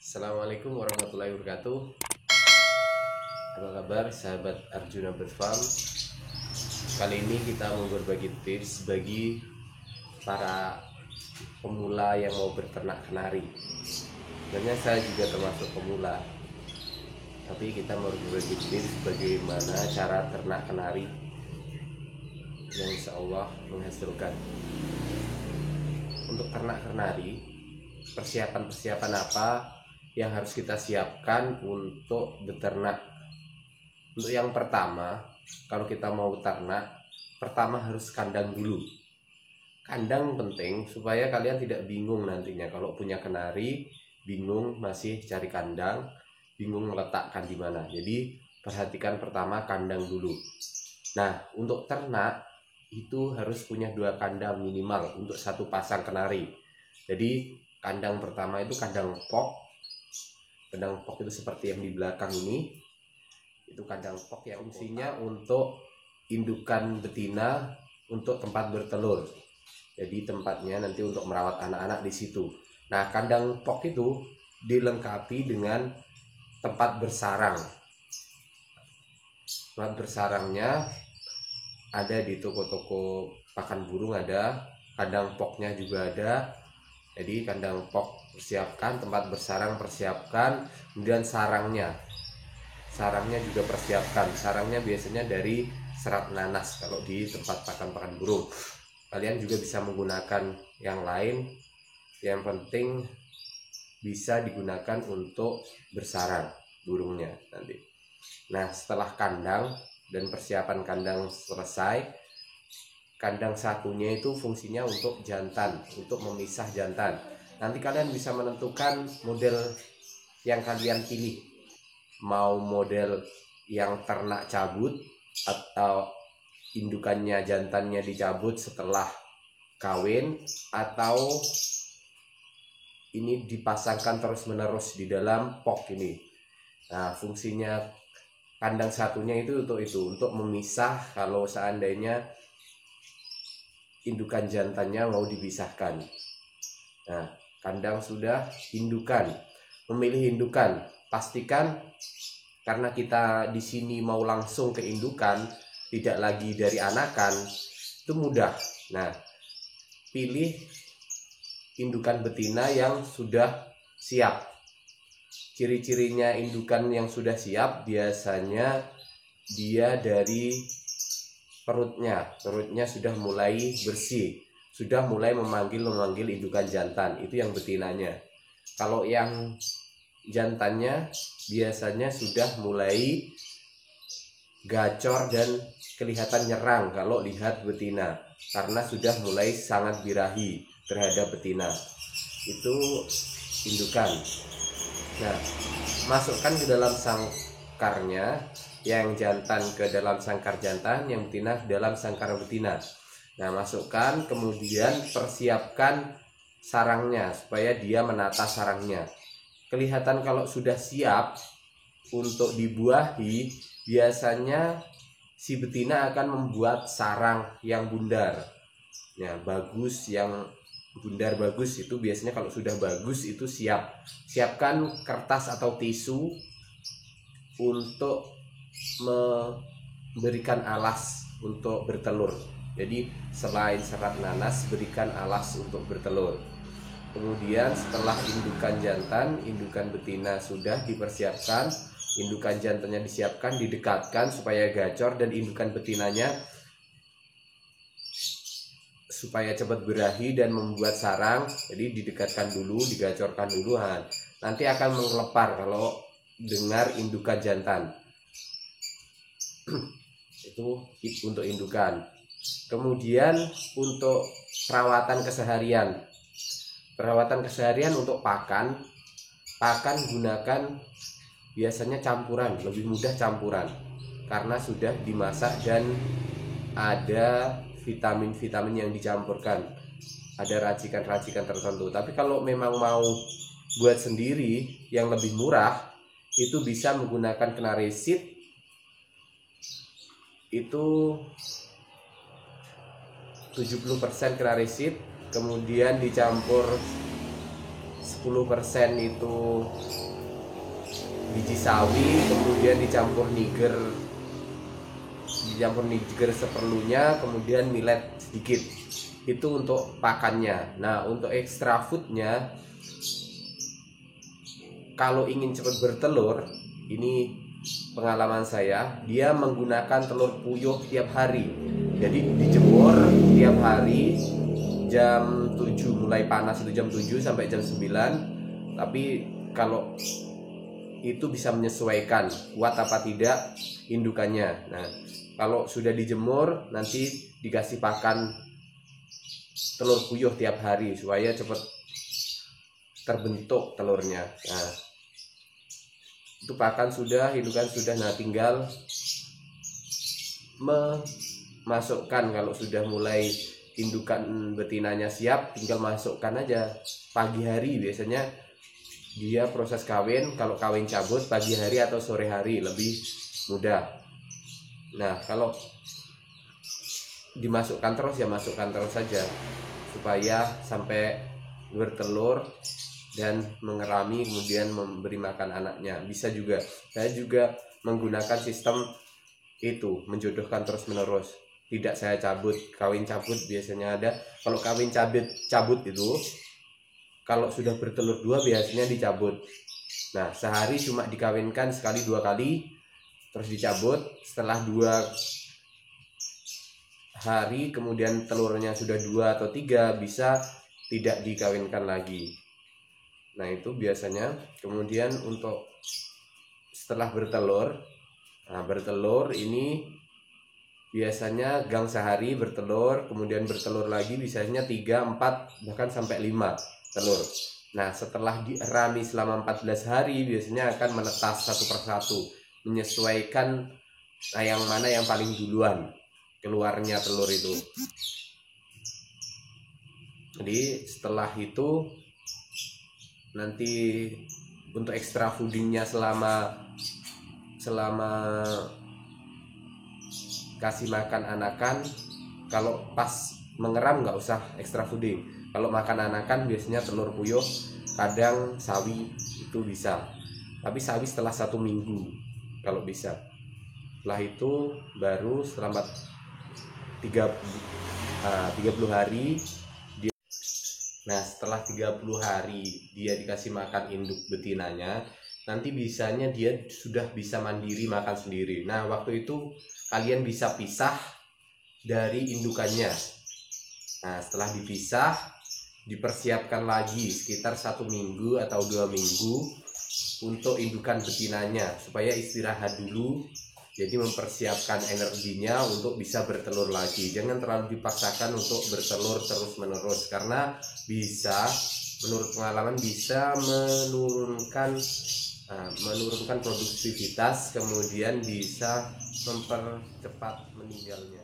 Assalamualaikum warahmatullahi wabarakatuh. Apa kabar sahabat Arjuna Bird Farm? Kali ini kita mau berbagi tips bagi para pemula yang mau berternak kenari. Sebenarnya saya juga termasuk pemula, tapi kita mau berbagi tips bagaimana cara ternak kenari yang insya Allah menghasilkan. Untuk ternak kenari, persiapan apa yang harus kita siapkan untuk beternak? Untuk yang pertama, kalau kita mau ternak, pertama harus kandang dulu. Kandang penting supaya kalian tidak bingung nantinya kalau punya kenari, bingung masih cari kandang, bingung meletakkan di mana. Jadi perhatikan pertama kandang dulu. Nah, untuk ternak itu harus punya 2 kandang minimal untuk satu pasang kenari. Jadi kandang pertama itu kandang pok. Kandang pok itu seperti yang di belakang ini. Itu kandang pok yang fungsinya untuk indukan betina untuk tempat bertelur. Jadi tempatnya nanti untuk merawat anak-anak di situ. Nah, kandang pok itu dilengkapi dengan tempat bersarang. Tempat bersarangnya ada di toko-toko pakan burung, ada kandang poknya juga ada. Jadi kandang pok persiapkan, tempat bersarang persiapkan, kemudian sarangnya juga persiapkan. Sarangnya biasanya dari serat nanas kalau di tempat pakan burung. Kalian juga bisa menggunakan yang lain, yang penting bisa digunakan untuk bersarang burungnya nanti. Nah, setelah kandang dan persiapan kandang selesai, kandang satunya itu fungsinya untuk jantan, untuk memisah jantan. Nanti kalian bisa menentukan model yang kalian pilih, mau model yang ternak cabut atau indukannya jantannya dicabut setelah kawin, atau ini dipasangkan terus-menerus di dalam pok ini. Nah, fungsinya kandang satunya itu untuk memisah kalau seandainya indukan jantannya mau dipisahkan. Nah, kandang sudah, indukan. Memilih indukan, pastikan karena kita di sini mau langsung ke indukan, tidak lagi dari anakan, itu mudah. Nah, pilih indukan betina yang sudah siap. Ciri-cirinya indukan yang sudah siap biasanya dia dari perutnya sudah mulai bersih, sudah mulai memanggil indukan jantan, itu yang betinanya. Kalau yang jantannya biasanya sudah mulai gacor dan kelihatan nyerang kalau lihat betina, karena sudah mulai sangat birahi terhadap betina. Itu indukan. Nah, masukkan ke dalam sangkarnya, yang jantan ke dalam sangkar jantan, yang betina ke dalam sangkar betina. Nah, masukkan, kemudian persiapkan sarangnya supaya dia menata sarangnya. Kelihatan kalau sudah siap untuk dibuahi, biasanya si betina akan membuat sarang yang bundar. Ya, bagus, yang bundar bagus itu biasanya kalau sudah bagus itu siap. Siapkan kertas atau tisu untuk memberikan alas untuk bertelur. Jadi selain serat nanas, berikan alas untuk bertelur. Kemudian setelah indukan jantan, indukan betina sudah dipersiapkan, indukan jantannya disiapkan, didekatkan supaya gacor, dan indukan betinanya supaya cepat birahi dan membuat sarang. Jadi didekatkan dulu, digacorkan dulu. Nanti akan mengelepar kalau dengar indukan jantan. Itu untuk indukan. Kemudian untuk perawatan keseharian untuk pakan gunakan biasanya campuran, lebih mudah campuran karena sudah dimasak dan ada vitamin-vitamin yang dicampurkan, ada racikan-racikan tertentu. Tapi kalau memang mau buat sendiri yang lebih murah, itu bisa menggunakan Canary Seed. Itu 70% Canary Seed, kemudian dicampur 10% itu biji sawi, kemudian dicampur niger seperlunya, kemudian millet sedikit. Itu untuk pakannya. Nah, untuk extra foodnya, kalau ingin cepat bertelur, ini pengalaman saya, dia menggunakan telur puyuh tiap hari. Jadi dijemur tiap hari jam 7, mulai panas itu jam 7 sampai jam 9. Tapi kalau itu bisa menyesuaikan kuat apa tidak indukannya. Nah, kalau sudah dijemur nanti dikasih pakan telur puyuh tiap hari supaya cepat terbentuk telurnya. Nah, itu pakan sudah, indukan sudah. Nah, tinggal memasukkan. Kalau sudah mulai indukan betinanya siap, tinggal masukkan aja. Pagi hari biasanya dia proses kawin. Kalau kawin cabut pagi hari atau sore hari lebih mudah. Nah, kalau dimasukkan terus ya masukkan terus saja supaya sampai bertelur dan mengerami, kemudian memberi makan anaknya. Bisa juga, saya juga menggunakan sistem itu, menjodohkan terus menerus. Tidak saya cabut, kawin cabut biasanya ada. Kalau kawin cabut itu, kalau sudah bertelur 2 biasanya dicabut. Nah, sehari cuma dikawinkan sekali 2 kali, terus dicabut. Setelah 2 hari kemudian telurnya sudah 2 atau 3, bisa tidak dikawinkan lagi. Nah, itu biasanya. Kemudian untuk setelah bertelur, nah bertelur ini biasanya gang sehari bertelur, kemudian bertelur lagi biasanya 3, 4, bahkan sampai 5 telur. Nah, setelah dirami selama 14 hari biasanya akan menetas satu persatu, menyesuaikan yang mana yang paling duluan keluarnya telur itu. Jadi setelah itu nanti untuk extra foodingnya selama kasih makan anakan, kalau pas mengeram nggak usah extra fooding. Kalau makan anakan biasanya telur puyuh, kadang sawi itu bisa. Tapi sawi setelah 1 minggu kalau bisa. Setelah itu baru selama 30 hari. Nah, setelah 30 hari dia dikasih makan induk betinanya, nanti bisanya dia sudah bisa mandiri makan sendiri. Nah, waktu itu kalian bisa pisah dari indukannya. Nah, setelah dipisah, dipersiapkan lagi sekitar 1 minggu atau 2 minggu untuk indukan betinanya supaya istirahat dulu. Jadi mempersiapkan energinya untuk bisa bertelur lagi. Jangan terlalu dipaksakan untuk bertelur terus-menerus, karena bisa, menurut pengalaman, bisa menurunkan produktivitas, kemudian bisa mempercepat meninggalnya.